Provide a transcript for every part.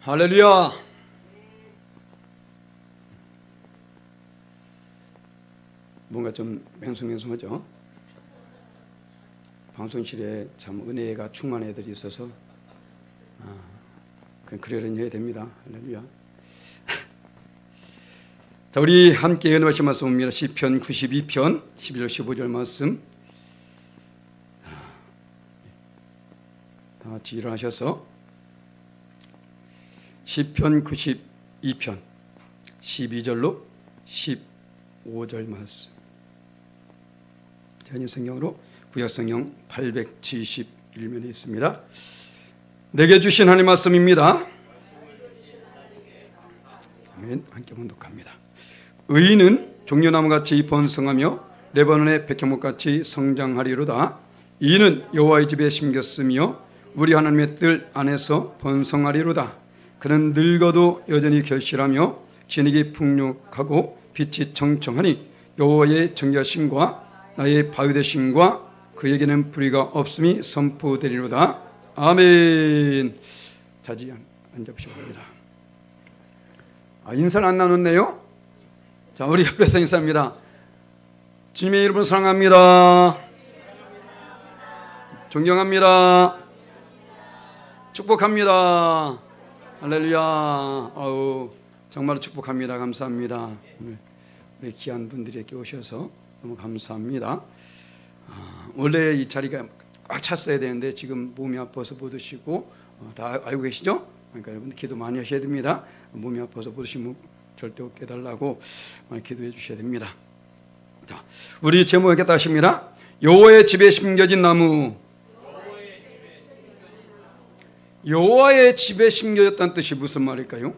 할렐루야. 뭔가 좀 맹숭맹숭하죠. 방송실에 참 은혜가 충만한 애들이 있어서 그러려니 해야 됩니다. 할렐루야. 자, 우리 함께 연합하신 말씀입니다. 시편 92편 11절 15절 말씀. 다 같이 일어나셔서 시편 92편 12절로 15절 말씀. 전인 성경으로 구약성경 871면에 있습니다. 내게 주신 하나님 말씀입니다. 아멘. 함께 봉독합니다. 의인은 종려나무같이 번성하며 레바논의 백향목같이 성장하리로다. 이는 여호와의 집에 심겼으며 우리 하나님의 뜰 안에서 번성하리로다. 그는 늙어도 여전히 결실하며 진액이 풍족하고 빛이 청청하니 여호와의 정결심과 나의 바위되심과 그에게는 불의가 없음이 선포되리로다. 아멘. 자지 앉아보시기 바랍니다. 인사를 안 나눴네요. 자, 우리 옆에서 인사합니다. 주님의 이름으로 사랑합니다. 존경합니다. 축복합니다. 할렐루야. 정말 축복합니다. 감사합니다. 오늘 우리 귀한 분들이 이렇게 오셔서 너무 감사합니다. 원래 이 자리가 꽉 찼어야 되는데 지금 몸이 아파서 못 오시고 다 알고 계시죠? 그러니까 여러분 기도 많이 하셔야 됩니다. 몸이 아파서 못 오시면 절대 없게 해달라고 많이 기도해 주셔야 됩니다. 자, 우리 제목 이렇게 따십니다. 여호와의 집에 심겨진 나무. 여호와의 집에 심겨졌다는 뜻이 무슨 말일까요?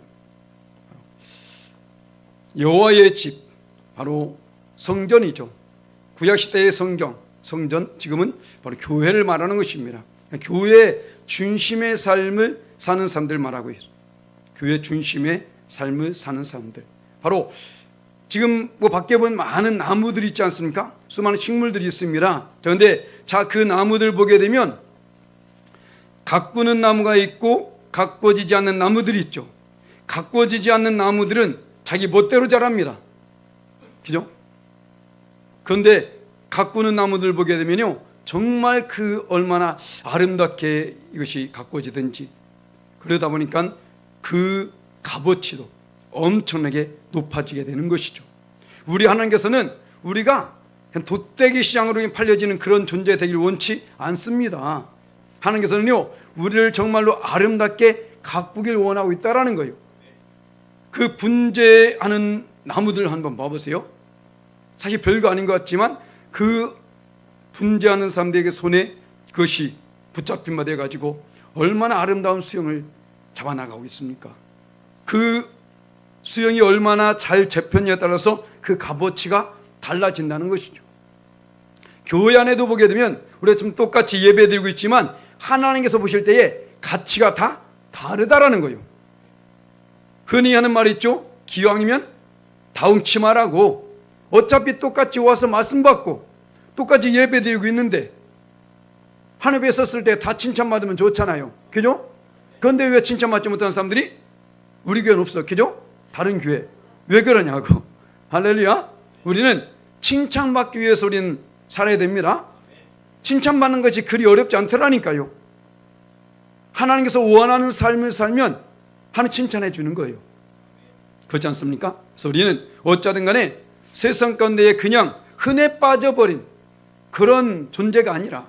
여호와의 집, 바로 성전이죠. 구약시대의 성전, 지금은 바로 교회를 말하는 것입니다. 교회 중심의 삶을 사는 사람들 말하고 있어요. 교회 중심의 삶을 사는 사람들. 바로 지금 밖에 보면 많은 나무들이 있지 않습니까? 수많은 식물들이 있습니다. 그런데 그 나무들 보게 되면 가꾸는 나무가 있고 가꿔지지 않는 나무들이 있죠. 가꿔지지 않는 나무들은 자기 멋대로 자랍니다. 그죠? 그런데 가꾸는 나무들 보게 되면요, 정말 얼마나 아름답게 이것이 가꿔지든지, 그러다 보니까 그 값어치도 엄청나게 높아지게 되는 것이죠. 우리 하나님께서는 우리가 그냥 돛대기 시장으로 팔려지는 그런 존재 되길 원치 않습니다. 하나님께서는요, 우리를 정말로 아름답게 가꾸길 원하고 있다라는 거예요. 그 분재하는 나무들 한번 봐보세요. 사실 별거 아닌 것 같지만 그 분재하는 사람들에게 손에 그것이 붙잡힌 바 돼가지고 얼마나 아름다운 수영을 잡아나가고 있습니까? 그 수영이 얼마나 잘 재편냐에 따라서 그 값어치가 달라진다는 것이죠. 교회 안에도 보게 되면 우리가 지금 똑같이 예배드리고 있지만 하나님께서 보실 때에 가치가 다 다르다라는 거예요. 흔히 하는 말이 있죠. 기왕이면 다운치 말라고. 어차피 똑같이 와서 말씀 받고 똑같이 예배드리고 있는데 하늘에 섰을 때 다 칭찬받으면 좋잖아요. 그죠? 그런데 왜 칭찬받지 못하는 사람들이 우리 교회는 없어. 그죠? 다른 교회. 왜 그러냐고. 할렐루야. 우리는 칭찬받기 위해서 우리는 살아야 됩니다. 칭찬받는 것이 그리 어렵지 않더라니까요. 하나님께서 원하는 삶을 살면 하나님 칭찬해 주는 거예요. 그렇지 않습니까? 그래서 우리는 어쩌든 간에 세상 가운데 그냥 흔해 빠져버린 그런 존재가 아니라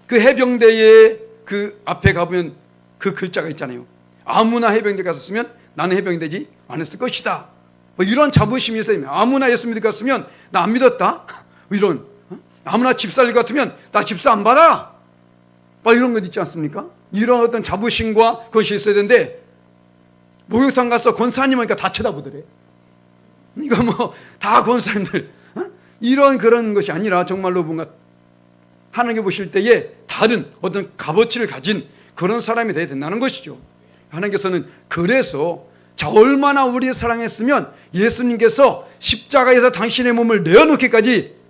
그 해병대의 그 앞에 가보면 그 글자가 있잖아요. 아무나 해병대 갔으면 나는 해병대지 않았을 것이다. 이런 자부심이 있어요. 아무나 예수 믿을 것 같으면 나 안 믿었다. 이런. 아무나 집사일 것 같으면 나 집사 안 받아. 이런 것 있지 않습니까? 이런 어떤 자부심과 그것이 있어야 되는데 목욕탕 가서 권사님 하니까 다 쳐다보더래. 이거 다 권사님들 이런 그런 것이 아니라 정말로 뭔가 하나님께 보실 때에 다른 어떤 값어치를 가진 그런 사람이 되어야 된다는 것이죠. 하나님께서는 그래서 얼마나 우리를 사랑했으면 예수님께서 십자가에서 당신의 몸을 내어놓기까지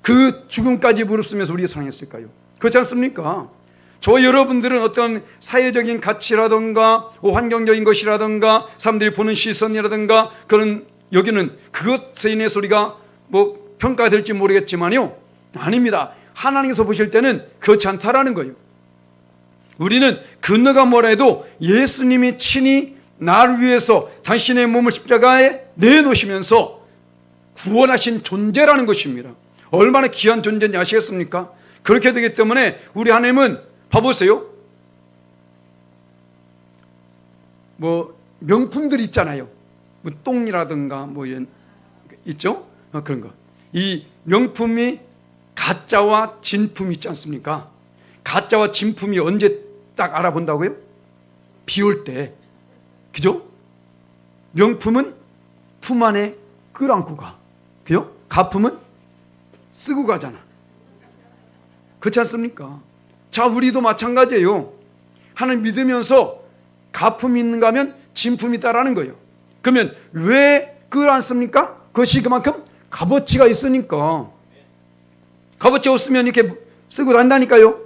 그 죽음까지 무릅쓰면서 우리를 사랑했을까요? 그렇지 않습니까? 저 여러분들은 어떤 사회적인 가치라든가 환경적인 것이라든가 사람들이 보는 시선이라든가 그런 여기는 그것에 인해서 우리가 뭐 평가될지 모르겠지만요, 아닙니다. 하나님께서 보실 때는 그렇지 않다라는 거예요. 우리는 그너가 뭐라 해도 예수님이 친히 나를 위해서 당신의 몸을 십자가에 내놓으시면서 구원하신 존재라는 것입니다. 얼마나 귀한 존재인지 아시겠습니까? 그렇게 되기 때문에 우리 하나님은 봐보세요. 뭐 명품들이 있잖아요. 뭐 똥이라든가 뭐 이런 있죠? 그런 거. 이 명품이 가짜와 진품이 있지 않습니까? 가짜와 진품이 언제 딱 알아본다고요? 비 올 때. 그죠? 명품은 품 안에 끌어안고 가. 그죠? 가품은 쓰고 가잖아. 그렇지 않습니까? 자, 우리도 마찬가지예요. 하나님 믿으면서 가품이 있는가 하면 진품이 있다라는 거예요. 그러면 왜 끌어안습니까? 그것이 그만큼 값어치가 있으니까. 값어치 없으면 이렇게 쓰고 다닌다니까요.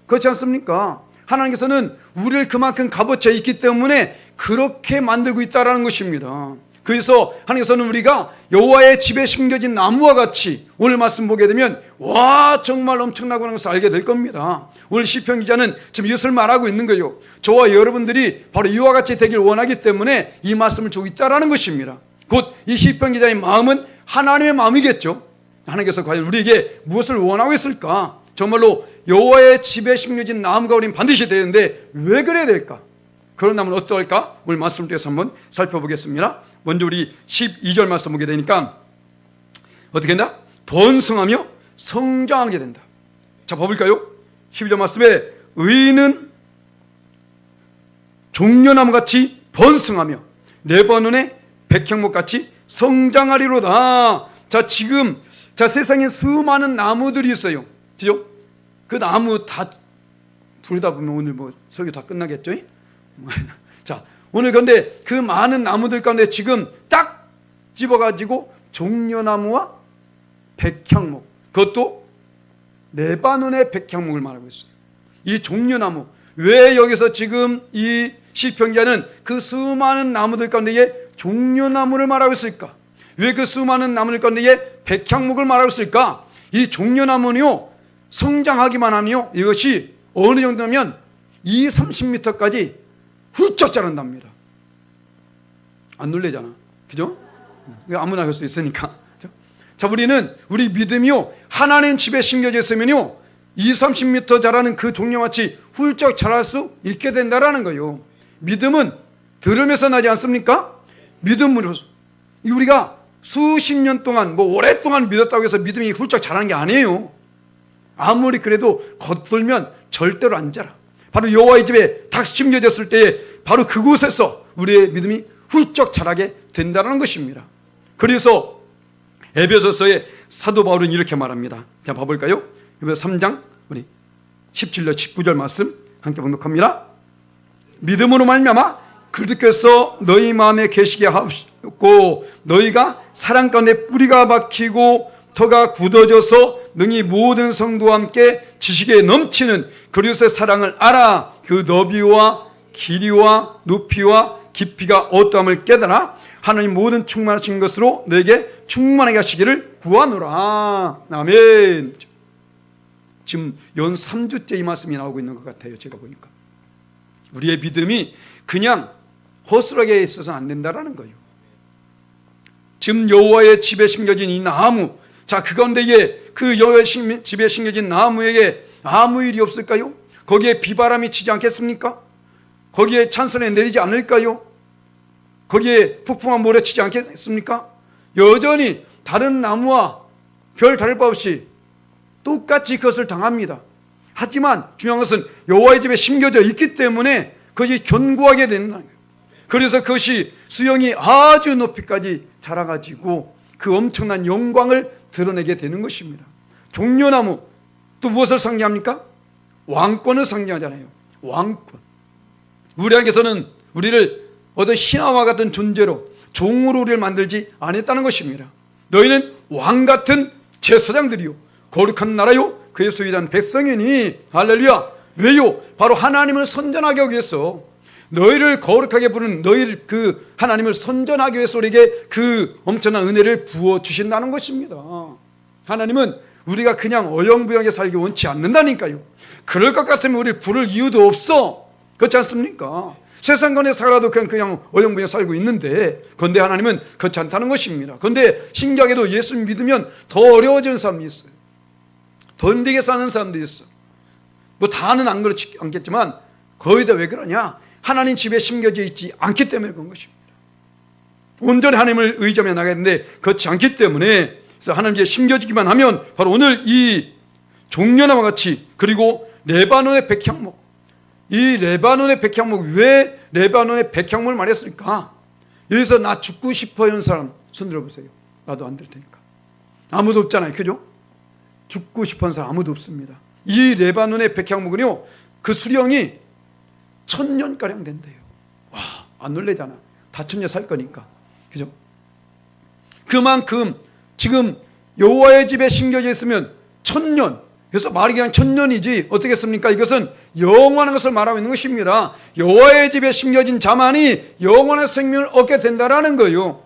그렇지 않습니까? 하나님께서는 우리를 그만큼 값어치가 있기 때문에 그렇게 만들고 있다는 것입니다. 그래서 하나님께서는 우리가 여호와의 집에 심겨진 나무와 같이, 오늘 말씀 보게 되면 와 정말 엄청나고 하는 것을 알게 될 겁니다. 오늘 시편 기자는 지금 이것을 말하고 있는 거예요. 저와 여러분들이 바로 이와 같이 되길 원하기 때문에 이 말씀을 주고 있다는 것입니다. 곧 이 시편 기자의 마음은 하나님의 마음이겠죠. 하나님께서 과연 우리에게 무엇을 원하고 있을까? 정말로 여호와의 집에 심겨진 나무가 우리는 반드시 되는데 왜 그래야 될까? 그런 나무는 어떨까? 오늘 말씀을 통해서 한번 살펴보겠습니다. 먼저 우리 12절 말씀 보게 되니까 어떻게 된다? 번성하며 성장하게 된다. 자, 봐볼까요? 12절 말씀에 의인은 종려나무같이 번성하며 레바논의 백향목같이 성장하리로다. 자, 지금 세상에 수많은 나무들이 있어요. 그죠? 그 나무 다 부르다 보면 오늘 뭐 설교 다 끝나겠죠? 자, 오늘 그런데 그 많은 나무들 가운데 지금 딱 집어가지고 종려나무와 백향목, 그것도 레바논의 백향목을 말하고 있어요. 이 종려나무, 왜 여기서 지금 이 시편기자는 그 수많은 나무들 가운데에 종려나무를 말하고 있을까? 왜 그 수많은 나무들 가운데에 백향목을 말하고 있을까? 이 종려나무는요, 성장하기만 하면요, 이것이 어느 정도냐면 20-30m까지 훌쩍 자란답니다. 안 놀래잖아. 그죠? 아무나 할 수 있으니까. 그죠? 자, 우리 믿음이요, 하나님 집에 심겨져 있으면요, 20-30m 자라는 그 종려같이 훌쩍 자랄 수 있게 된다라는 거예요. 믿음은 들으면서 나지 않습니까? 믿음으로. 우리가 수십 년 동안, 뭐 오랫동안 믿었다고 해서 믿음이 훌쩍 자라는 게 아니에요. 아무리 그래도 겉돌면 절대로 안 자라. 바로 여호와의 집에 딱 심겨졌을 때에 바로 그곳에서 우리의 믿음이 훌쩍 자라게 된다는 것입니다. 그래서 에베소서의 사도 바울은 이렇게 말합니다. 자, 봐볼까요? 에베소 3장 우리 17절 19절 말씀 함께 봉독합니다. 믿음으로 말미암아 그리스도께서 너희 마음에 계시게 하셨고 너희가 사랑 가운데 뿌리가 박히고 터가 굳어져서 능히 모든 성도와 함께 지식에 넘치는 그리스도의 사랑을 알아 그 너비와 길이와 높이와 깊이가 어떠함을 깨달아 하나님 모든 충만하신 것으로 너에게 충만하게 하시기를 구하노라. 아멘. 지금 연 3주째 이 말씀이 나오고 있는 것 같아요. 제가 보니까 우리의 믿음이 그냥 허술하게 있어서는 안 된다라는 거예요. 지금 여호와의 집에 심겨진 이 나무, 자, 그 가운데에 그 여호와의 집에 심겨진 나무에게 아무 일이 없을까요? 거기에 비바람이 치지 않겠습니까? 거기에 찬선에 내리지 않을까요? 거기에 폭풍과 모래 치지 않겠습니까? 여전히 다른 나무와 별 다를 바 없이 똑같이 그것을 당합니다. 하지만 중요한 것은 여호와의 집에 심겨져 있기 때문에 그것이 견고하게 된다는 거예요. 그래서 그것이 수영이 아주 높이까지 자라가지고 그 엄청난 영광을 드러내게 되는 것입니다. 종려나무 또 무엇을 상징합니까? 왕권을 상징하잖아요. 왕권. 우리 하나님께서는 우리를 어떤 신하와 같은 존재로 종으로 우리를 만들지 않았다는 것입니다. 너희는 왕같은 제사장들이요 거룩한 나라요 그의 소유한 백성이니 할렐루야. 왜요? 바로 하나님을 선전하기 위해서, 너희를 거룩하게 부르는 너희를 그 하나님을 선전하기 위해서 우리에게 그 엄청난 은혜를 부어주신다는 것입니다. 하나님은 우리가 그냥 어영부영하게 살기 원치 않는다니까요. 그럴 것 같으면 우리를 부를 이유도 없어. 그렇지 않습니까? 세상관에 살아도 그냥 어영부영 살고 있는데, 그런데 하나님은 그렇지 않다는 것입니다. 그런데 신기하게도 예수 믿으면 더 어려워지는 사람이 있어요. 더 힘들게 사는 사람들이 있어요. 뭐 다는 안 그렇지 않겠지만 거의 다 왜 그러냐? 하나님 집에 심겨져 있지 않기 때문에 그런 것입니다. 온전히 하나님을 의지하며 나가는데 그렇지 않기 때문에, 그래서 하나님 집에 심겨지기만 하면 바로 오늘 이 종려나무와 같이, 그리고 레바논의 백향목, 이 레바논의 백향목, 왜 레바논의 백향목을 말했을까? 여기서 나 죽고 싶어 하는 사람 손 들어보세요. 나도 안 들 테니까. 아무도 없잖아요, 그죠? 죽고 싶어 하는 사람 아무도 없습니다. 이 레바논의 백향목은요, 그 수령이 1000년가량 된대요. 와, 안 놀래잖아. 다 1000년 살 거니까, 그죠? 그만큼 지금 여호와의 집에 심겨져 있으면 1000년, 그래서 말이 그냥 1000년이지 어떻겠습니까? 이것은 영원한 것을 말하고 있는 것입니다. 여호와의 집에 심겨진 자만이 영원한 생명을 얻게 된다라는 거예요.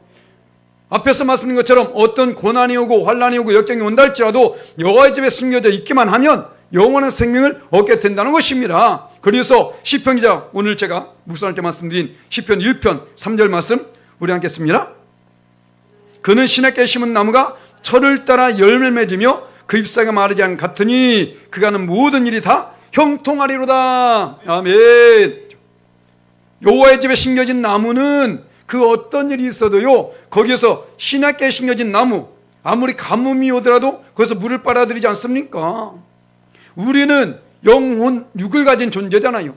앞에서 말씀드린 것처럼 어떤 고난이 오고 환난이 오고 역경이 온다 할지라도 여호와의 집에 심겨져 있기만 하면 영원한 생명을 얻게 된다는 것입니다. 그래서 시편 기자, 오늘 제가 묵상할 때 말씀드린 시편 1편 3절 말씀 우리 함께 씁니다. 그는 시냇가에 심은 나무가 철을 따라 열매를 맺으며 그 잎사귀가 마르지 않 같으니 그가 하는 모든 일이 다 형통하리로다. 아멘. 여호와의 집에 심겨진 나무는 그 어떤 일이 있어도요, 거기에서 시냇가에 심겨진 나무, 아무리 가뭄이 오더라도 거기서 물을 빨아들이지 않습니까? 우리는 영혼, 육을 가진 존재잖아요.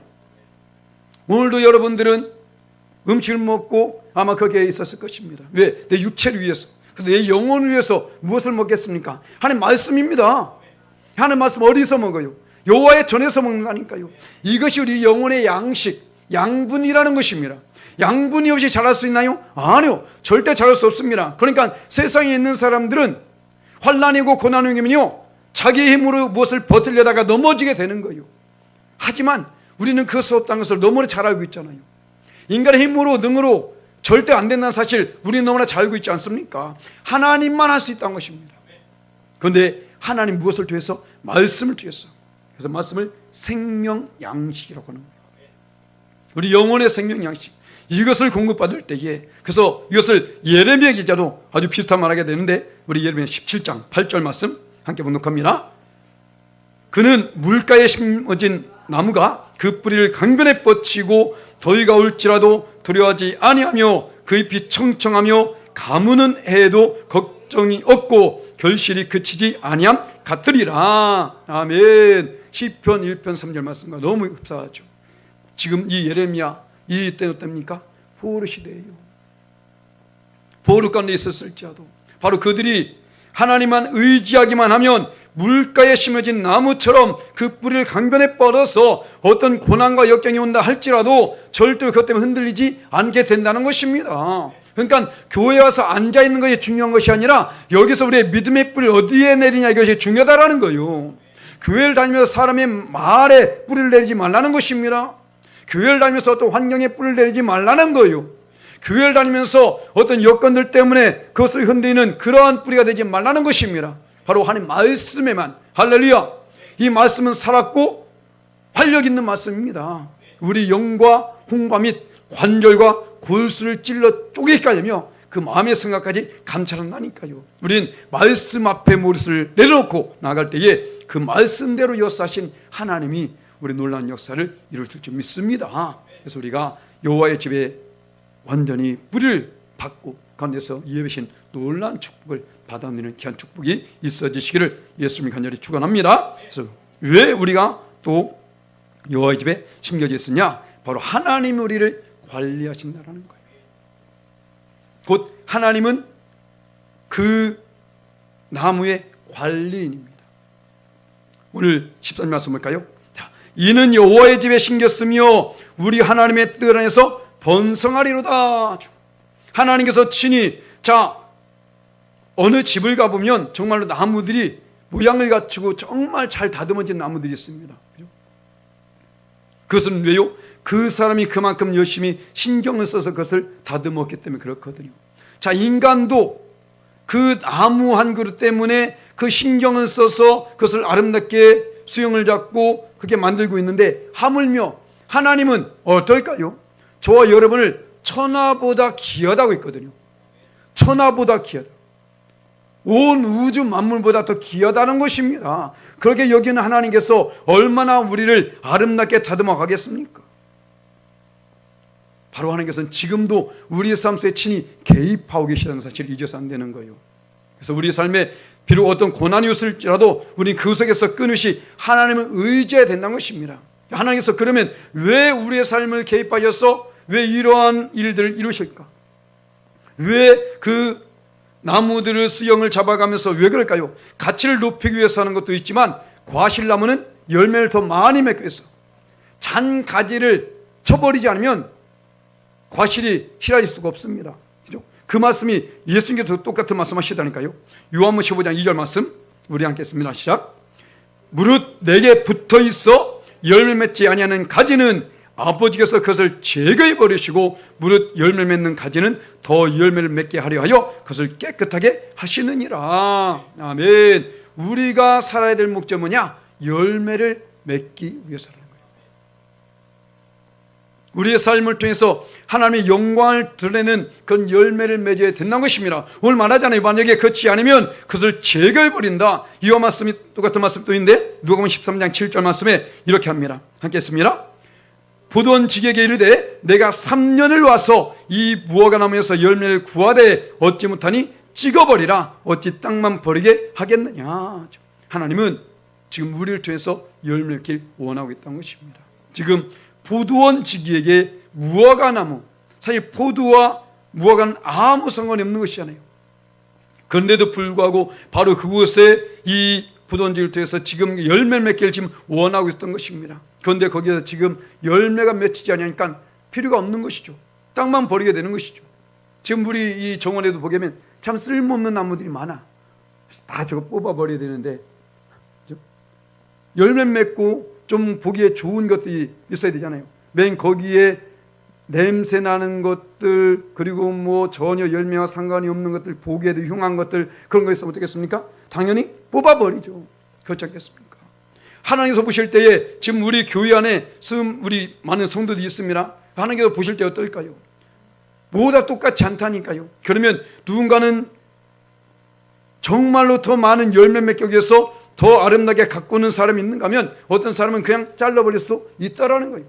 오늘도 여러분들은 음식을 먹고 아마 거기에 있었을 것입니다. 왜? 내 육체를 위해서. 그런데 내 영혼을 위해서 무엇을 먹겠습니까? 하나님 말씀입니다. 하나님 말씀 어디서 먹어요? 여호와의 전에서 먹는다니까요. 이것이 우리 영혼의 양식, 양분이라는 것입니다. 양분이 없이 자랄 수 있나요? 아니요, 절대 자랄 수 없습니다. 그러니까 세상에 있는 사람들은 환난이고 고난이 오면요, 자기 힘으로 무엇을 버틸려다가 넘어지게 되는 거예요. 하지만 우리는 그럴 수 없다는 것을 너무나 잘 알고 있잖아요. 인간의 힘으로, 능으로 절대 안 된다는 사실 우리는 너무나 잘 알고 있지 않습니까? 하나님만 할 수 있다는 것입니다. 그런데 하나님 무엇을 통해서? 말씀을 통해서. 그래서 말씀을 생명 양식이라고 하는 거예요. 우리 영혼의 생명 양식, 이것을 공급받을 때에, 그래서 이것을 예레미야 기자도 아주 비슷한 말하게 되는데, 우리 예레미야 17장 8절 말씀 함께 봉독합니다. 그는 물가에 심어진 나무가 그 뿌리를 강변에 뻗치고 더위가 올지라도 두려워하지 아니하며 그 잎이 청청하며 가무는 해에도 걱정이 없고 결실이 그치지 아니함 같으리라. 아멘. 시편 1편 3절 말씀과 너무 흡사하죠. 지금 이 예레미야, 이 때는 어떻습니까? 포로 시대예요. 포로 가운데 있었을지라도 바로 그들이 하나님만 의지하기만 하면 물가에 심어진 나무처럼 그 뿌리를 강변에 뻗어서 어떤 고난과 역경이 온다 할지라도 절대 그것 때문에 흔들리지 않게 된다는 것입니다. 그러니까 교회에 와서 앉아있는 것이 중요한 것이 아니라 여기서 우리의 믿음의 뿌리를 어디에 내리냐, 이것이 중요하다는 거예요. 교회를 다니면서 사람의 말에 뿌리를 내리지 말라는 것입니다. 교회를 다니면서 어떤 환경에 뿌리를 내리지 말라는 거예요. 교회를 다니면서 어떤 여건들 때문에 그것을 흔들리는 그러한 뿌리가 되지 말라는 것입니다. 바로 하나님 말씀에만. 할렐루야. 이 말씀은 살았고 활력 있는 말씀입니다. 우리 영과 홍과 및 관절과 골수를 찔러 쪼개기까지 하며 그 마음의 생각까지 감찰한다니까요. 우린 말씀 앞에 무릇을 내려놓고 나갈 때에 그 말씀대로 역사하신 하나님이 우리 놀라운 역사를 이룰 줄 믿습니다. 그래서 우리가 여호와의 집에 완전히 뿌리를 받고 가운데서 예배신 놀라운 축복을 받아들이는 귀한 축복이 있어지시기를 예수님이 간절히 축원합니다. 그래서 왜 우리가 또 여호와의 집에 심겨져 있으냐? 바로 하나님이 우리를 관리하신다는 거예요. 곧 하나님은 그 나무의 관리인입니다. 오늘 13절 말씀 볼까요? 자, 이는 여호와의 집에 심겼으며 우리 하나님의 뜻 안에서 번성하리로다. 하나님께서 친히, 자, 어느 집을 가보면 정말로 나무들이 모양을 갖추고 정말 잘 다듬어진 나무들이 있습니다. 그것은 왜요? 그 사람이 그만큼 열심히 신경을 써서 그것을 다듬었기 때문에 그렇거든요. 자, 인간도 그 나무 한 그릇 때문에 그 신경을 써서 그것을 아름답게 수영을 잡고 그렇게 만들고 있는데, 하물며 하나님은 어떨까요? 저와 여러분을 천하보다 귀하다고 했거든요. 천하보다 귀하다. 온 우주 만물보다 더 귀하다는 것입니다. 그렇게 여기는 하나님께서 얼마나 우리를 아름답게 다듬어 가겠습니까? 바로 하나님께서는 지금도 우리의 삶 속에 친히 개입하고 계시다는 사실을 잊어서 안 되는 거예요. 그래서 우리 삶에 비록 어떤 고난이 있을지라도 우리는 그 속에서 끊임없이 하나님을 의지해야 된다는 것입니다. 하나님께서 그러면 왜 우리의 삶을 개입하셔서 왜 이러한 일들을 이루실까? 왜 그 나무들을 수영을 잡아가면서 왜 그럴까요? 가치를 높이기 위해서 하는 것도 있지만, 과실나무는 열매를 더 많이 맺기 위해서, 잔 가지를 쳐버리지 않으면 과실이 실어질 수가 없습니다. 그죠? 그 말씀이 예수님께서 똑같은 말씀 하시다니까요. 요한복음 15장 2절 말씀 우리 함께 했습니다. 시작. 무릇 내게 붙어 있어 열매 맺지 아니하는 가지는 아버지께서 그것을 제거해 버리시고, 무릇 열매 맺는 가지는 더 열매를 맺게 하려 하여 그것을 깨끗하게 하시느니라. 아멘. 우리가 살아야 될 목적은 뭐냐? 열매를 맺기 위해서라는 거예요. 우리의 삶을 통해서 하나님의 영광을 드러내는 그런 열매를 맺어야 된다는 것입니다. 오늘 말하잖아요. 만약에 그렇지 않으면 그것을 제거해 버린다. 이와 말씀이 똑같은 말씀 또 있는데, 누가복음 13장 7절 말씀에 이렇게 합니다. 함께 했습니다. 포도원 지객에게 이르되 내가 3년을 와서 이 무화과 나무에서 열매를 구하되 얻지 못하니 찍어버리라. 어찌 땅만 버리게 하겠느냐. 하나님은 지금 우리를 통해서 열매를 맺길 원하고 있다는 것입니다. 지금 포도원 지기에게 무화과 나무, 사실 포도와 무화과는 아무 상관이 없는 것이잖아요. 그런데도 불구하고 바로 그곳에 이 포도원지를 통해서 지금 열매를 맺기를 지금 원하고 있던 것입니다. 그런데 거기에서 지금 열매가 맺히지 않으니까 필요가 없는 것이죠. 땅만 버리게 되는 것이죠. 지금 우리 이 정원에도 보면 참 쓸모없는 나무들이 많아. 다 저거 뽑아버려야 되는데, 열매 맺고 좀 보기에 좋은 것들이 있어야 되잖아요. 맨 거기에 냄새 나는 것들, 그리고 뭐 전혀 열매와 상관이 없는 것들, 보기에도 흉한 것들, 그런 거 있으면 어떻겠습니까? 당연히 뽑아버리죠. 그렇지 않겠습니까? 하나님께서 보실 때에 지금 우리 교회 안에 우리 많은 성도들이 있습니다. 하나님께서 보실 때 어떨까요? 모두 똑같지 않다니까요. 그러면 누군가는 정말로 더 많은 열매 맺기 위해서 더 아름답게 가꾸는 사람이 있는가 하면, 어떤 사람은 그냥 잘라버릴 수 있다라는 거예요.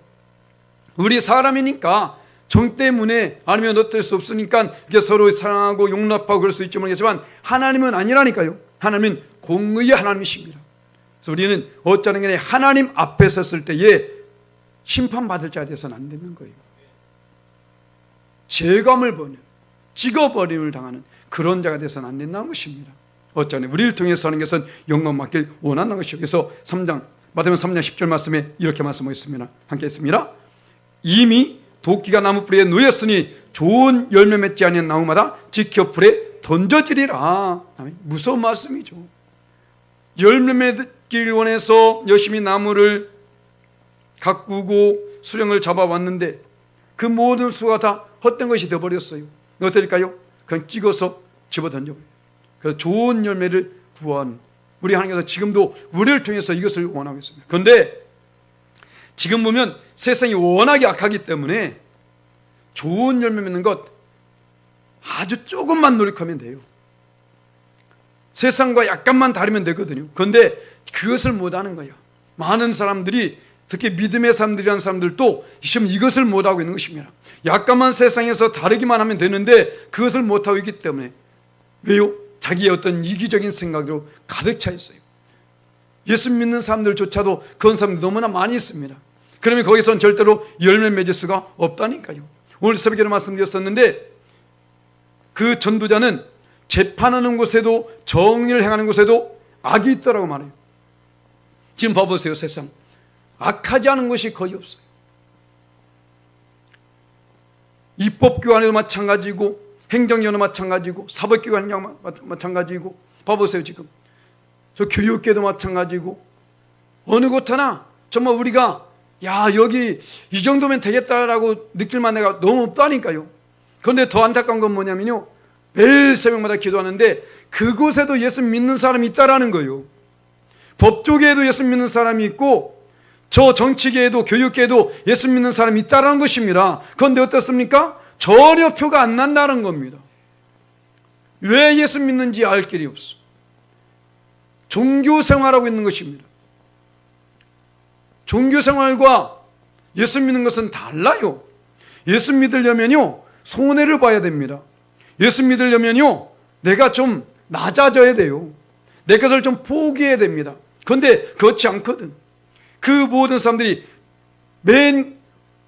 우리 사람이니까 정 때문에 아니면 어쩔 수 없으니까 이게 서로 사랑하고 용납하고 그럴 수 있지 모르겠지만, 하나님은 아니라니까요. 하나님은 공의의 하나님이십니다. 그래서 우리는 어쩌는 게 하나님 앞에 섰을 때에 심판받을 자가 되어서는 안 되는 거예요. 죄감을 버는, 찍어버림을 당하는 그런 자가 되어서는 안 된다는 것입니다. 어쩌네 우리를 통해서 하는 것은 영광 받길 원하는 것이요. 그래서 마태복음 3장 10절 말씀에 이렇게 말씀하셨습니다. 함께 했습니다. 이미 도끼가 나무 뿌리에 놓였으니 좋은 열매 맺지 아니한 나무마다 지켜 불에 던져지리라. 무서운 말씀이죠. 열매 맺기를 원해서 열심히 나무를 가꾸고 수령을 잡아왔는데 그 모든 수가 다 헛된 것이 되어버렸어요. 어떨까요? 그냥 찍어서 집어던져버려요. 그래서 좋은 열매를 구한 우리 하나님께서 지금도 우리를 통해서 이것을 원하고 있습니다. 그런데 지금 보면 세상이 워낙에 악하기 때문에 좋은 열매 맺는 것 아주 조금만 노력하면 돼요. 세상과 약간만 다르면 되거든요. 그런데 그것을 못하는 거예요. 많은 사람들이, 특히 믿음의 사람들이라는 사람들도 지금 이것을 못하고 있는 것입니다. 약간만 세상에서 다르기만 하면 되는데 그것을 못하고 있기 때문에. 왜요? 자기의 어떤 이기적인 생각으로 가득 차 있어요. 예수 믿는 사람들조차도 그런 사람들 너무나 많이 있습니다. 그러면 거기서는 절대로 열매 맺을 수가 없다니까요. 오늘 새벽에 말씀드렸었는데, 그 전도자는 재판하는 곳에도, 정의를 행하는 곳에도 악이 있더라고 말해요. 지금 봐보세요. 세상 악하지 않은 것이 거의 없어요. 입법기관에도 마찬가지고, 행정기관도 마찬가지고, 사법기관도 마찬가지고, 봐보세요. 지금 저 교육계도 마찬가지고, 어느 곳 하나 정말 우리가 야, 여기 이 정도면 되겠다라고 느낄 만해가 너무 없다니까요. 그런데 더 안타까운 건 뭐냐면요, 매일 새벽마다 기도하는데 그곳에도 예수 믿는 사람이 있다라는 거예요. 법조계에도 예수 믿는 사람이 있고 저 정치계에도 교육계에도 예수 믿는 사람이 있다라는 것입니다. 그런데 어떻습니까? 전혀 표가 안 난다는 겁니다. 왜 예수 믿는지 알 길이 없어. 종교 생활하고 있는 것입니다. 종교 생활과 예수 믿는 것은 달라요. 예수 믿으려면요, 손해를 봐야 됩니다. 예수 믿으려면요, 내가 좀 낮아져야 돼요. 내 것을 좀 포기해야 됩니다. 그런데 그렇지 않거든. 그 모든 사람들이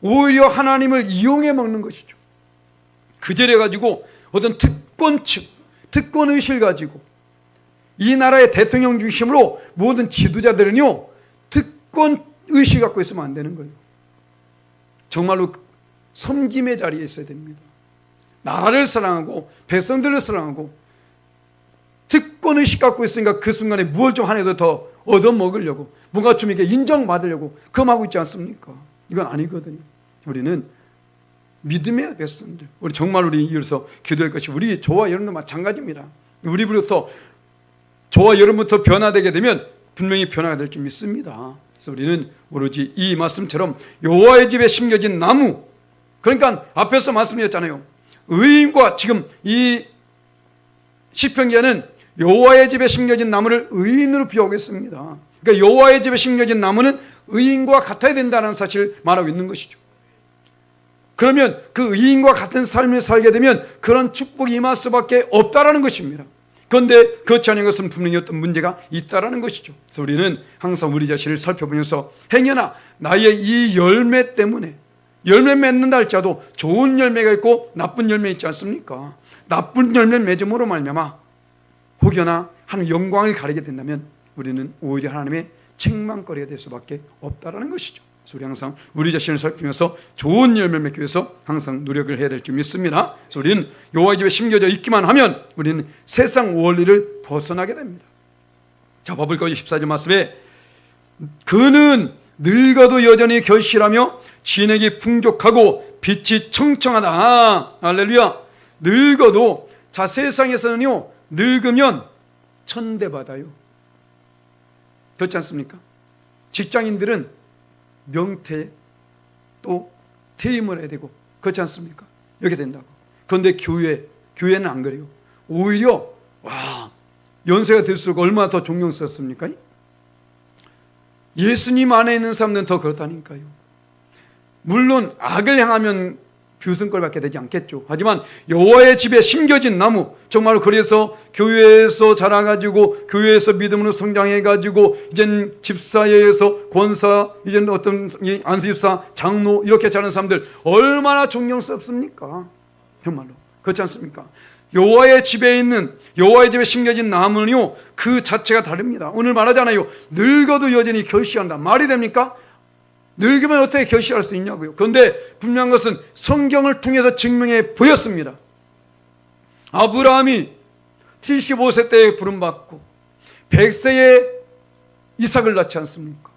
오히려 하나님을 이용해 먹는 것이죠. 그제래 가지고 어떤 특권층, 특권의식을 가지고 이 나라의 대통령 중심으로 모든 지도자들은요, 특권의식 갖고 있으면 안 되는 거예요. 정말로 섬김의 자리에 있어야 됩니다. 나라를 사랑하고 백성들을 사랑하고 특권의식 갖고 있으니까 그 순간에 무엇 좀 하나도 더 얻어먹으려고, 뭔가 좀 이렇게 인정받으려고 금하고 있지 않습니까? 이건 아니거든요. 우리는 믿음의 백성들, 우리 정말 우리 이어서 기도할 것이, 우리 저와 여러분도 마찬가지입니다. 우리부터, 저와 여러분부터 변화되게 되면 분명히 변화가 될 줄 믿습니다. 그래서 우리는 오로지 이 말씀처럼 여호와의 집에 심겨진 나무, 그러니까 앞에서 말씀드렸잖아요. 의인과, 지금 이 시편 기자는 여호와의 집에 심겨진 나무를 의인으로 비유하고 있습니다. 그러니까 여호와의 집에 심겨진 나무는 의인과 같아야 된다는 사실을 말하고 있는 것이죠. 그러면 그 의인과 같은 삶을 살게 되면 그런 축복이 임할 수밖에 없다라는 것입니다. 그런데 그렇지 않은 것은 분명히 어떤 문제가 있다라는 것이죠. 그래서 우리는 항상 우리 자신을 살펴보면서, 행여나 나의 이 열매 때문에, 열매 맺는다 할지라도 좋은 열매가 있고 나쁜 열매 있지 않습니까? 나쁜 열매 맺음으로 말미암아 혹여나 하나님 영광을 가리게 된다면 우리는 오히려 하나님의 책망거리가 될 수밖에 없다라는 것이죠. 그래서 우리 항상 우리 자신을 살피면서 좋은 열매 맺기 위해서 항상 노력을 해야 될 줄 믿습니다. 그래서 우리는 여호와의 집에 심겨져 있기만 하면 우리는 세상 원리를 벗어나게 됩니다. 자, 바울과 14절 말씀에 그는 늙어도 여전히 결실하며 진액이 풍족하고 빛이 청청하다. 아, 할렐루야. 늙어도, 자, 세상에서는요, 늙으면 천대받아요. 그렇지 않습니까? 직장인들은 명퇴, 또 퇴임을 해야 되고, 그렇지 않습니까? 이렇게 된다고. 그런데 교회는 안 그래요. 오히려 연세가 들수록 얼마나 더 존경스럽습니까? 예수님 안에 있는 사람들은 더 그렇다니까요. 물론 악을 향하면 교승걸 받게 되지 않겠죠. 하지만 여호와의 집에 심겨진 나무, 정말로 그래서 교회에서 자라가지고 교회에서 믿음으로 성장해가지고 이젠 집사회에서 권사, 이젠 어떤 안수집사, 장로 이렇게 자라는 사람들 얼마나 존경스럽습니까? 정말로 그렇지 않습니까? 여호와의 집에 있는, 여호와의 집에 심겨진 나무는요, 그 자체가 다릅니다. 오늘 말하잖아요. 늙어도 여전히 결실한다. 말이 됩니까? 늙으면 어떻게 결실할 수 있냐고요. 그런데 분명한 것은 성경을 통해서 증명해 보였습니다. 아브라함이 75세 때에 부름받고 100세에 이삭을 낳지 않습니까?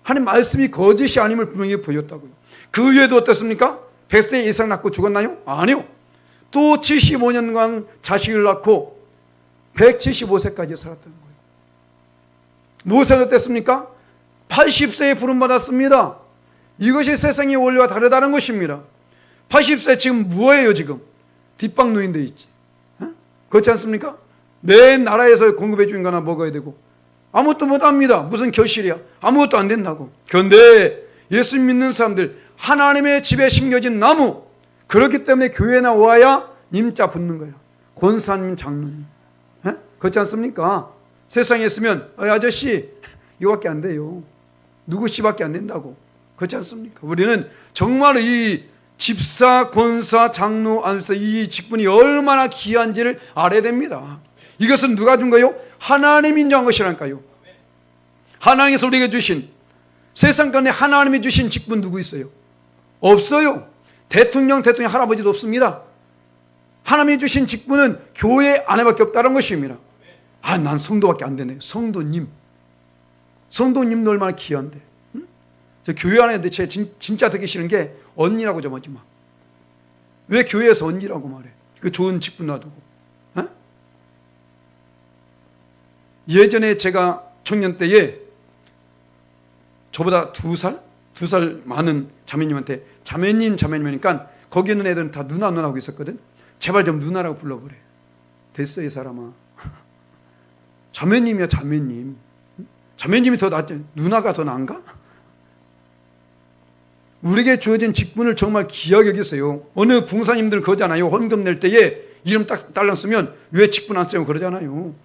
하나님 말씀이 거짓이 아님을 분명히 보였다고요. 그 외에도 어떻습니까? 100세에 이삭 낳고 죽었나요? 아니요. 또 75년간 자식을 낳고 175세까지 살았다는 거예요. 모세는 어땠습니까? 80세에 부름받았습니다. 이것이 세상의 원리와 다르다는 것입니다. 80세 지금 뭐예요? 지금 뒷방 노인돼 있지. 그렇지 않습니까? 내 나라에서 공급해 주는 거나 먹어야 되고 아무것도 못합니다. 무슨 결실이야? 아무것도 안 된다고. 그런데 예수 믿는 사람들, 하나님의 집에 심겨진 나무, 그렇기 때문에 교회 나와야 님자 붙는 거예요. 권사님, 장로님. 그렇지 않습니까? 세상에 있으면 아저씨 이거밖에 안 돼요. 누구 씨밖에 안 된다고. 그렇지 않습니까? 우리는 정말 이 집사, 권사, 장로, 안수 이 직분이 얼마나 귀한지를 알아야 됩니다. 이것은 누가 준 거예요? 하나님이 인정한 것이라니까요. 하나님께서 우리에게 주신, 세상 가운데 하나님이 주신 직분 누구 있어요? 없어요. 대통령 할아버지도 없습니다. 하나님이 주신 직분은 교회 안에밖에 없다는 것입니다. 난 성도밖에 안 되네. 성도님도 얼마나 귀한데. 응? 저 교회 안에 제 진짜 듣기 싫은 게 언니라고 좀 하지 마. 왜 교회에서 언니라고 말해? 그 좋은 직분 놔두고. 어? 예전에 제가 청년 때에 저보다 2살 많은 자매님한테 자매님이니까 거기 있는 애들은 다 누나하고 있었거든. 제발 좀 누나라고 불러보래. 됐어 이 사람아. 자매님이야 자매님. 자매님이 더 낫지. 누나가 더 나은가? 우리에게 주어진 직분을 정말 귀하게 여기세요. 어느 봉사님들 그러잖아요. 헌금 낼 때에 이름 딱 딸랑 쓰면 왜 직분 안 써요? 그러잖아요.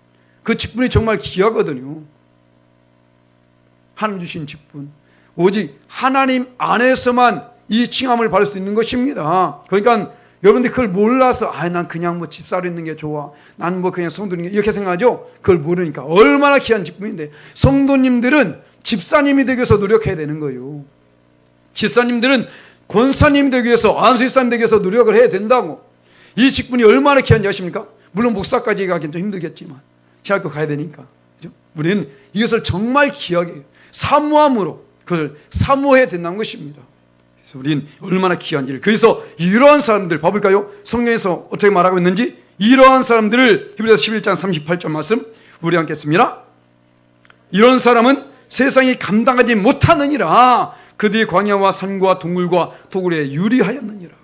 그 직분이 정말 귀하거든요. 하나님 주신 직분. 오직 하나님 안에서만 이 칭함을 받을 수 있는 것입니다. 그러니까 여러분들이 그걸 몰라서 난 그냥 뭐 집사로 있는 게 좋아. 난 뭐 그냥 성도인 게 이렇게 생각하죠. 그걸 모르니까 얼마나 귀한 직분인데 성도님들은 집사님이 되기 위해서 노력해야 되는 거예요. 집사님들은 권사님이 되기 위해서 안수집사님 되기 위해서 노력을 해야 된다고. 이 직분이 얼마나 귀한지 아십니까? 물론 목사까지 가긴 좀 힘들겠지만 신학교 가야 되니까. 그죠? 우리는 이것을 정말 귀하게 사모함으로 그걸 사모해야 된다는 것입니다. 그래서 우리는 얼마나 귀한지를. 그래서 이러한 사람들 봐볼까요? 성경에서 어떻게 말하고 있는지. 이러한 사람들을 히브리서 11장 38절 말씀 우리 함께 씁니다. 이런 사람은 세상이 감당하지 못하느니라. 그들이 광야와 산과 동굴과 도굴에 유리하였느니라.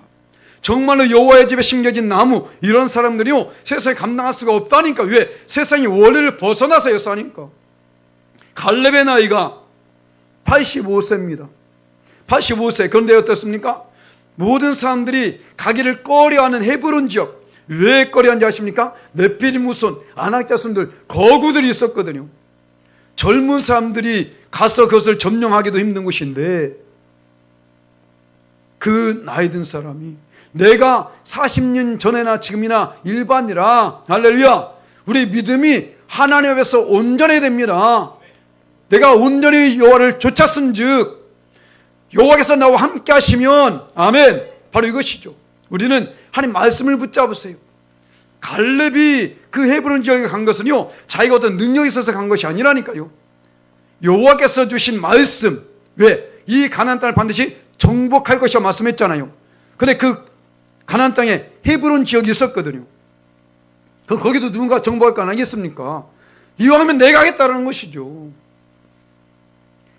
정말로 여호와의 집에 심겨진 나무, 이런 사람들이요 세상에 감당할 수가 없다니까. 왜? 세상이 원리를 벗어나서 역사하니까. 갈렙의 나이가 85세입니다. 85세. 그런데 어떻습니까? 모든 사람들이 가기를 꺼려하는 헤브론 지역. 왜 꺼려하는지 아십니까? 네피림 후손, 아낙 자손들, 거구들이 있었거든요. 젊은 사람들이 가서 그것을 점령하기도 힘든 곳인데 그 나이 든 사람이 내가 40년 전에나 지금이나 일반이라 할렐루야. 우리 믿음이 하나님 앞에서 온전해야 됩니다. 내가 온전히 여호와를 좇았은즉 여호와께서 나와 함께 하시면 아멘. 바로 이것이죠. 우리는 하나님 말씀을 붙잡으세요. 갈렙이 그 헤브론 지역에 간 것은요 자기가 어떤 능력이 있어서 간 것이 아니라니까요. 여호와께서 주신 말씀. 왜? 이 가나안 땅을 반드시 정복할 것이라 말씀했잖아요. 근데 그 가나안 땅에 헤브론 지역이 있었거든요. 거기도 누군가 정복할 거 아니겠습니까? 이왕하면 내가 하겠다는 것이죠.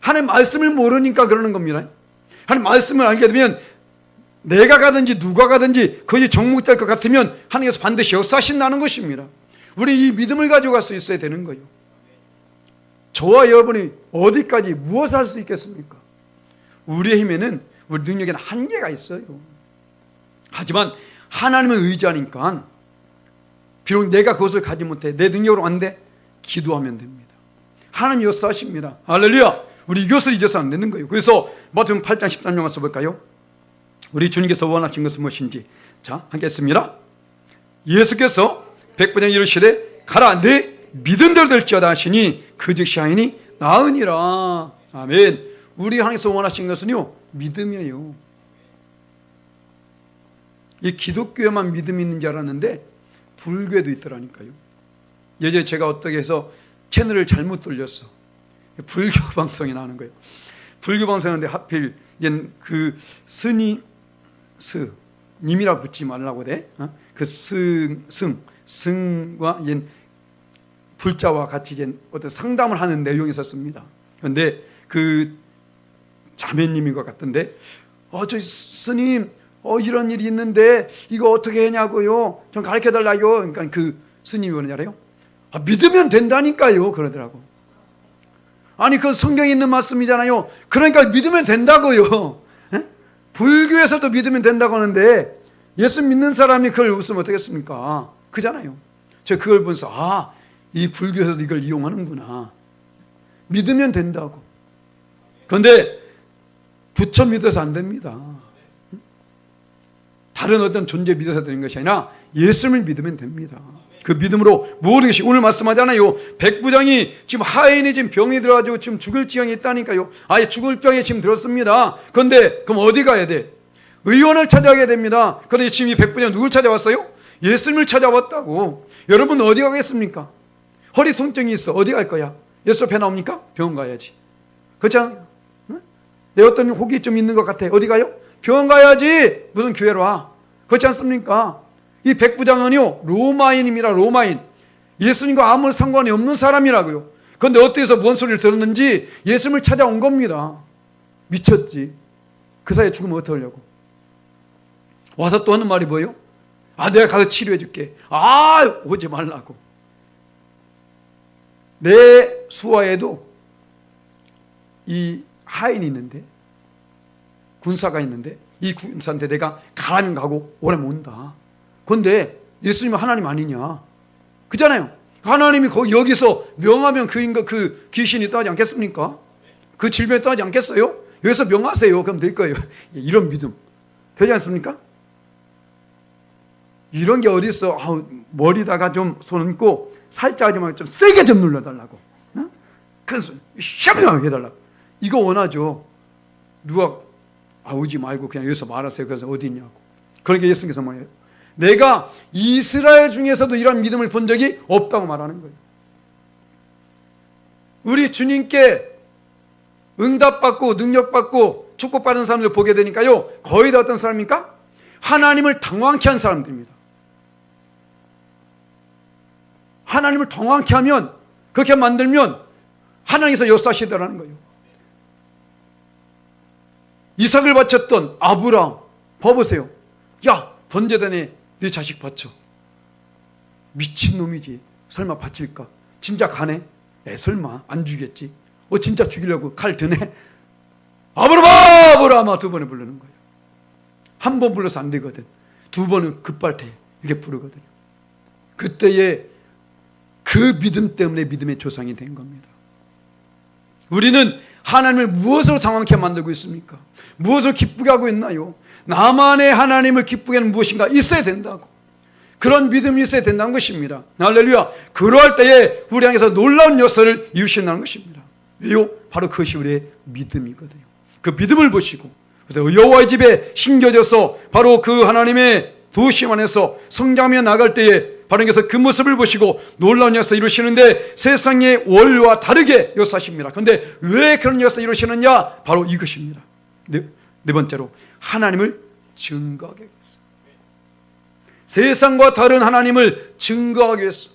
하나님 말씀을 모르니까 그러는 겁니다. 하나님 말씀을 알게 되면 내가 가든지 누가 가든지 거기 정복될 것 같으면 하나님께서 반드시 역사하신다는 것입니다. 우리 이 믿음을 가지고 갈 수 있어야 되는 거예요. 저와 여러분이 어디까지 무엇을 할 수 있겠습니까? 우리의 힘에는 우리 능력에는 한계가 있어요. 하지만 하나님을 의지하니까 비록 내가 그것을 가지 못해 내 능력으로 안 돼 기도하면 됩니다. 하나님 역사하십니다. 할렐루야. 우리 이것을 잊어서 안 되는 거예요. 그래서 마태복음 8장 13절 써볼까요? 우리 주님께서 원하신 것은 무엇인지. 자, 함께 했습니다. 예수께서 백부장 이르시되 가라 내 믿음대로 될지어다 하시니 그 즉시 하이니 나으니라. 아멘. 우리 하나님께서 원하신 것은요 믿음이에요. 이 기독교에만 믿음이 있는 줄 알았는데 불교에도 있더라니까요. 예전에 제가 어떻게 해서 채널을 잘못 돌렸어. 불교 방송이 나오는 거예요. 불교 방송하는데 하필 그 스님이라고 붙지 말라고 돼. 그 승과 불자와 같이 어떤 상담을 하는 내용이 있었습니다. 그런데 그 자매님인 것 같던데, 저 스님, 이런 일이 있는데 이거 어떻게 하냐고요? 좀 가르쳐 달라요. 그러니까 그 스님이 뭐냐 알아요? 믿으면 된다니까요. 그러더라고. 아니, 그 성경에 있는 말씀이잖아요. 그러니까 믿으면 된다고요. 에? 불교에서도 믿으면 된다고 하는데 예수 믿는 사람이 그걸 웃으면 어떻겠습니까? 그잖아요. 제가 그걸 보면서 이 불교에서도 이걸 이용하는구나. 믿으면 된다고. 그런데 부처 믿어서 안 됩니다. 다른 어떤 존재 믿어서 되는 것이 아니라 예수를 믿으면 됩니다. 그 믿음으로 모든 것이, 오늘 말씀하잖아요. 백부장이 지금 하인이 지금 병이 들어가지고 지금 죽을 지경이 있다니까요. 아예 죽을 병에 지금 들었습니다. 그런데 그럼 어디 가야 돼? 의원을 찾아가야 됩니다. 그런데 지금 이 백부장 누굴 찾아왔어요? 예수님을 찾아왔다고. 여러분 어디 가겠습니까? 허리 통증이 있어. 어디 갈 거야? 예수 앞에 나옵니까? 병원 가야지. 그렇지 않아요? 응? 내 어떤 혹이 좀 있는 것 같아. 어디 가요? 병원 가야지. 무슨 교회로 와. 그렇지 않습니까? 이 백부장은요, 로마인입니다. 로마인. 예수님과 아무 상관이 없는 사람이라고요. 그런데 어디서 뭔 소리를 들었는지 예수님을 찾아온 겁니다. 미쳤지. 그 사이에 죽으면 어떡하려고. 와서 또 하는 말이 뭐예요? 아, 내가 가서 치료해 줄게. 아, 오지 말라고. 내 수하에도 이 하인이 있는데, 군사가 있는데, 이 군사한테 내가 가라면 가고 오라면 온다. 그런데 예수님은 하나님 아니냐? 그잖아요. 하나님이 여기서 명하면 그 귀신이 떠나지 않겠습니까? 그 질병이 떠나지 않겠어요? 여기서 명하세요. 그럼 될 거예요. 이런 믿음. 되지 않습니까? 이런 게 어디 있어? 머리다가 좀 손 얹고 살짝 하지만 좀 세게 좀 눌러달라고. 큰 손, 샤브하게 해달라고. 이거 원하죠. 누가 오지 말고 그냥 여기서 말하세요. 그래서 어디 있냐고. 그러니까 예수님께서 말해요. 내가 이스라엘 중에서도 이런 믿음을 본 적이 없다고 말하는 거예요. 우리 주님께 응답받고 능력받고 축복받은 사람들 보게 되니까요, 거의 다 어떤 사람입니까? 하나님을 당황케 한 사람들입니다. 하나님을 당황케 하면, 그렇게 만들면 하나님께서 역사하시더라는 거예요. 이삭을 바쳤던 아브라함 봐보세요. 야, 번제단에 네 자식 바쳐. 미친놈이지. 설마 바칠까? 진짜 가네? 설마 안 죽이겠지. 진짜 죽이려고 칼 드네? 아브라함아 두 번에 부르는 거예요. 한 번 불러서 안 되거든. 두 번은 급발태 이렇게 부르거든요. 그때에 그 믿음 때문에 믿음의 조상이 된 겁니다. 우리는 하나님을 무엇으로 당황케 만들고 있습니까? 무엇을 기쁘게 하고 있나요? 나만의 하나님을 기쁘게 하는 무엇인가 있어야 된다고. 그런 믿음이 있어야 된다는 것입니다. 할렐루야. 그러할 때에 우리 향해서 놀라운 역사를 이루신다는 것입니다. 왜요? 바로 그것이 우리의 믿음이거든요. 그 믿음을 보시고, 그래서 여호와의 집에 심겨져서 바로 그 하나님의 도심 안에서 성장하며 나갈 때에 바로 그래서 그 모습을 보시고 놀라운 역사 이루시는데 세상의 원리와 다르게 역사하십니다. 그런데 왜 그런 역사 이루시느냐? 바로 이것입니다. 네 번째로 하나님을 증거하기 위해서. 세상과 다른 하나님을 증거하기 위해서.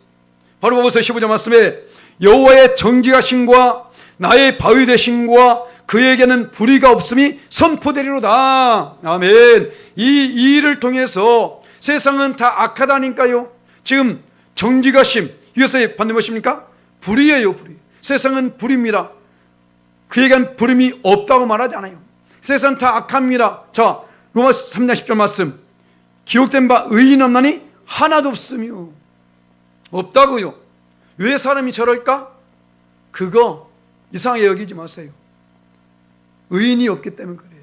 바로 보면서 15절 말씀에 여호와의 정직하심과 나의 바위 되심과 그에게는 불의가 없음이 선포되리로다. 아멘. 이 일을 통해서 세상은 다 악하다니까요. 지금 정직하심, 이것의 반대 무엇입니까? 불의예요. 불의. 세상은 불의입니다. 그에게는 불임이 없다고 말하지 않아요. 세상은 다 악합니다. 자, 로마서 3장 10절 말씀. 기록된 바 의인 없나니 하나도 없으며. 없다고요. 왜 사람이 저럴까? 그거 이상하게 여기지 마세요. 의인이 없기 때문에 그래요.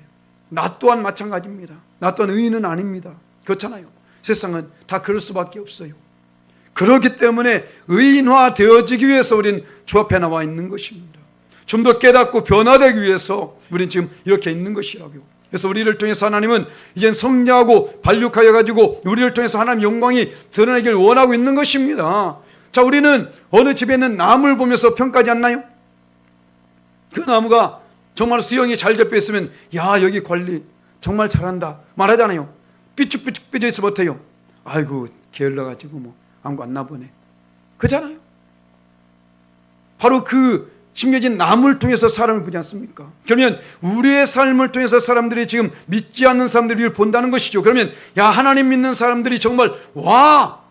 나 또한 마찬가지입니다. 나 또한 의인은 아닙니다. 그렇잖아요. 세상은 다 그럴 수밖에 없어요. 그렇기 때문에 의인화 되어지기 위해서 우리는 주 앞에 나와 있는 것입니다. 좀 더 깨닫고 변화되기 위해서 우리는 지금 이렇게 있는 것이라고요. 그래서 우리를 통해서 하나님은 이젠 성장하고 발육하여 가지고 우리를 통해서 하나님 영광이 드러나길 원하고 있는 것입니다. 자, 우리는 어느 집에 있는 나무를 보면서 평가하지 않나요? 그 나무가 정말 수영이 잘 잡혀 있으면 야, 여기 관리 정말 잘한다 말하잖아요. 삐죽삐죽 삐져 있어 못해요. 아이고 게을러가지고 뭐 아무거 안 나보네. 그렇잖아요. 바로 그 심겨진 나무를 통해서 사람을 보지 않습니까? 그러면 우리의 삶을 통해서 사람들이 지금 믿지 않는 사람들을 본다는 것이죠. 그러면 야, 하나님 믿는 사람들이 정말 와,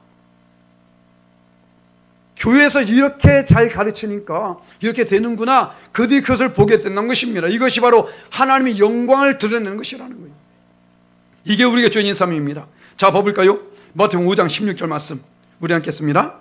교회에서 이렇게 잘 가르치니까 이렇게 되는구나. 그들이 그것을 보게 된다는 것입니다. 이것이 바로 하나님의 영광을 드러내는 것이라는 거예요. 이게 우리가 주인 삶입니다. 자, 봐볼까요? 마태복음 5장 16절 말씀 우리 함께 씁니다.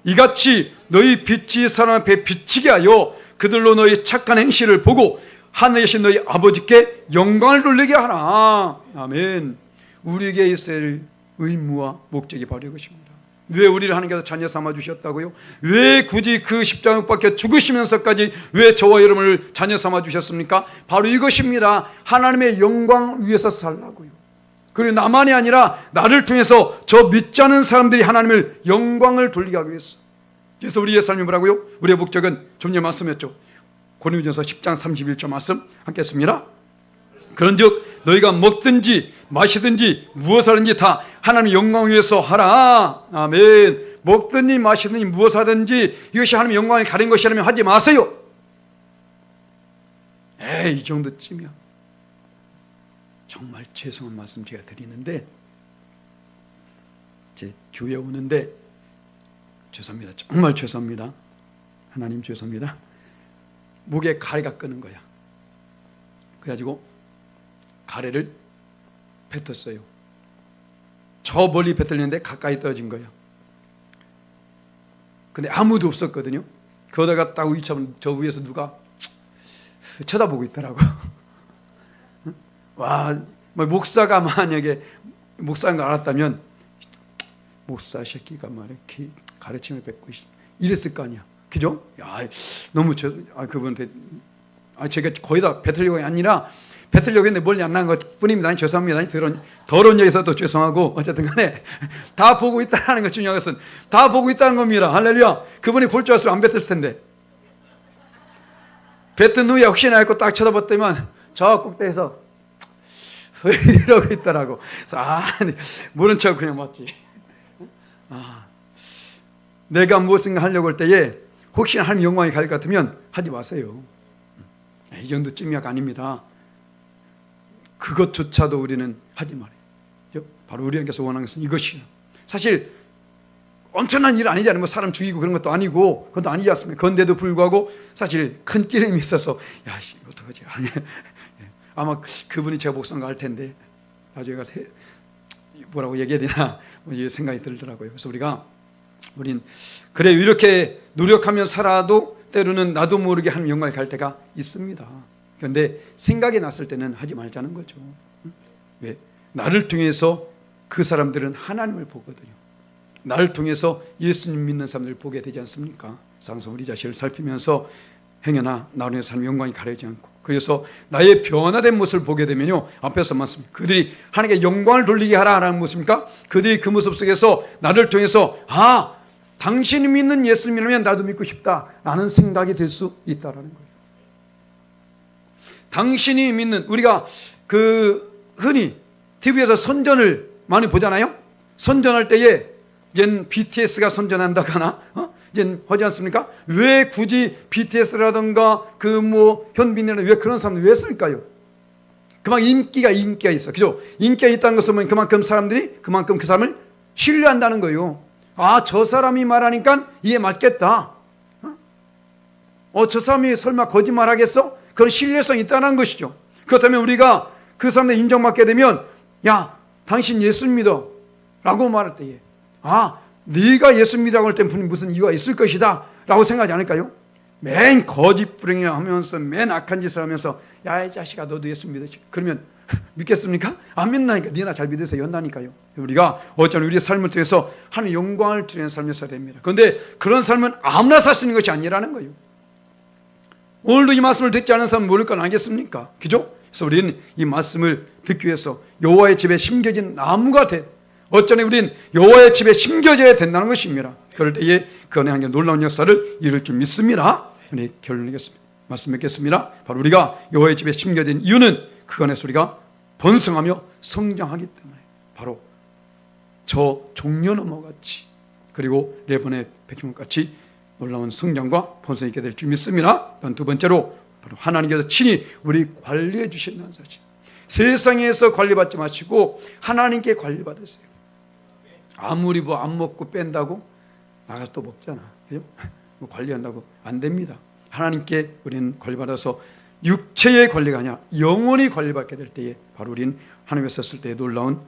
이같이 너희 빛이 사람 앞에 비치게 하여 그들로 너희 착한 행실을 보고 하늘에 계신 너희 아버지께 영광을 돌리게 하라. 아멘. 우리에게 있을 의무와 목적이 바로 이것입니다. 왜 우리를 하나님께서 자녀 삼아 주셨다고요? 왜 굳이 그 십자가 못 박혀 죽으시면서까지 왜 저와 여러분을 자녀 삼아 주셨습니까? 바로 이것입니다. 하나님의 영광 위해서 살라고요. 그리고 나만이 아니라 나를 통해서 저 믿지 않은 사람들이 하나님을 영광을 돌리게 하기 위해서. 그래서 우리의 삶이 뭐라고요? 우리의 목적은 좀 전에 말씀했죠. 고린도전서 10장 31절 말씀 함께 했습니다. 그런즉 너희가 먹든지 마시든지 무엇을 하든지 다 하나님의 영광을 위해서 하라. 아멘. 먹든지 마시든지 무엇을 하든지 이것이 하나님의 영광을 가린 것이라면 하지 마세요. 이 정도쯤이야. 정말 죄송한 말씀 제가 드리는데, 제 교회 오는데 죄송합니다. 정말 죄송합니다. 하나님 죄송합니다. 목에 가래가 끄는 거야. 그래가지고 가래를 뱉었어요. 저 멀리 뱉으려는데 가까이 떨어진 거예요. 근데 아무도 없었거든요. 그러다가 딱 위처럼 저 위에서 누가 쳐다보고 있더라고. 와, 목사가 만약에 목사인 걸 알았다면 목사 새끼가 막 이렇게 가르침을 뱉고 이랬을 거 아니야. 그죠? 야, 너무 그분한테 제가 거의 다 뱉으려고 아니라 뱉으려고 했는데 멀리 안 난 것 뿐입니다. 죄송합니다. 더러운 얘기에서도 죄송하고 어쨌든 간에 다 보고 있다는 것 중요한 것은 다 보고 있다는 겁니다. 할렐루야. 그분이 볼 줄 알았으면 안 뱉을 텐데. 뱉은 후에 혹시나 했고 딱 쳐다봤더니만 저 꼭대기에서 이러고 있더라고. 그래서 모른 척 그냥 맞지. 내가 무엇인가 하려고 할 때에 혹시나 하나님 영광이 갈 것 같으면 하지 마세요. 이 정도쯤이야 아닙니다. 그것조차도 우리는 하지 말아요. 바로 우리에게서 원하는 것은 이것이에요. 사실 엄청난 일 아니잖아요. 뭐 사람 죽이고 그런 것도 아니고 그것도 아니지 않습니까? 그런데도 불구하고 사실 큰 끼림이 있어서 어떡하지? 아마 그분이 제가 목사인가 할 텐데 나중에 가서 뭐라고 얘기해야 되나 뭐 생각이 들더라고요. 그래서 우린 그래 이렇게 노력하며 살아도 때로는 나도 모르게 하나님 영광에 갈 때가 있습니다. 그런데 생각이 났을 때는 하지 말자는 거죠. 왜? 나를 통해서 그 사람들은 하나님을 보거든요. 나를 통해서 예수님 믿는 사람들을 보게 되지 않습니까? 항상 우리 자신을 살피면서 행여나 나로 인해서 하나님 영광이 가려지지 않고, 그래서 나의 변화된 모습을 보게 되면요, 앞에서 말씀 그들이 하나님께 영광을 돌리게 하라는 모습입니까? 그들이 그 모습 속에서 나를 통해서 당신이 믿는 예수님이라면 나도 믿고 싶다라는 생각이 들 수 있다라는 거예요. 당신이 믿는, 우리가 흔히 TV에서 선전을 많이 보잖아요. 선전할 때에 이제 BTS가 선전한다거나 이제 하지 않습니까? 왜 굳이 BTS라든가 현빈이나 왜 그런 사람들 왜 쓸까요? 그만큼 인기가 있어. 그죠? 인기가 있다는 것을 보면 그만큼 사람들이 그만큼 그 사람을 신뢰한다는 거예요. 저 사람이 말하니까 이게 맞겠다. 저 사람이 설마 거짓말하겠어? 그런 신뢰성이 있다는 것이죠. 그렇다면 우리가 그 사람들 인정받게 되면 당신 예수 믿어 라고 말할 때에 네가 예수 믿으라고 할 때 무슨 이유가 있을 것이다 라고 생각하지 않을까요? 맨 거짓부렁이 하면서 맨 악한 짓을 하면서 이 자식아 너도 예수 믿어. 그러면 믿겠습니까? 안 믿나니까. 니나 잘 믿으세요 한다니까요. 우리가 어쩌면 우리의 삶을 통해서 하나님의 영광을 드리는 삶을 써야 됩니다. 그런데 그런 삶은 아무나 살 수 있는 것이 아니라는 거예요. 오늘도 이 말씀을 듣지 않은 사람은 모를 건 아니겠습니까? 그죠? 그래서 우리는 이 말씀을 듣기 위해서 여호와의 집에 심겨진 나무가 어쩌면 우리는 여호와의 집에 심겨져야 된다는 것입니다. 그럴 때에 그 안에 한 놀라운 역사를 이룰 줄 믿습니다. 결론 내겠습니다. 말씀 맺겠습니다. 바로 우리가 여호와의 집에 심겨진 이유는 그 안에서 우리가 번성하며 성장하기 때문에, 바로 저 종려나무 같이 그리고 레바논의 백향목 같이 놀라운 성장과 번성이 있게 될 줄 믿습니다. 단 두 번째로 바로 하나님께서 친히 우리 관리해 주신다는 사실. 세상에서 관리받지 마시고 하나님께 관리받으세요. 아무리 안 먹고 뺀다고 나가서 또 먹잖아. 그죠? 관리한다고 안 됩니다. 하나님께 우리는 관리받아서 육체의 관리가 아니라 영원히 관리받게 될 때에 바로 우리는 하나님께서 썼을 때의 놀라운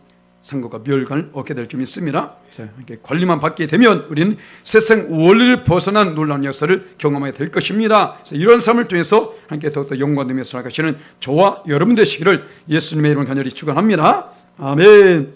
상급과 멸관을 얻게 될 줄 믿습니다. 그래서 이렇게 관리만 받게 되면 우리는 세상 원리를 벗어난 놀라운 역사를 경험하게 될 것입니다. 그래서 이런 삶을 통해서 하나님께 더욱더 영광되며 살아가시는 저와 여러분 되시기를 예수님의 이름으로 간절히 축원합니다. 아멘.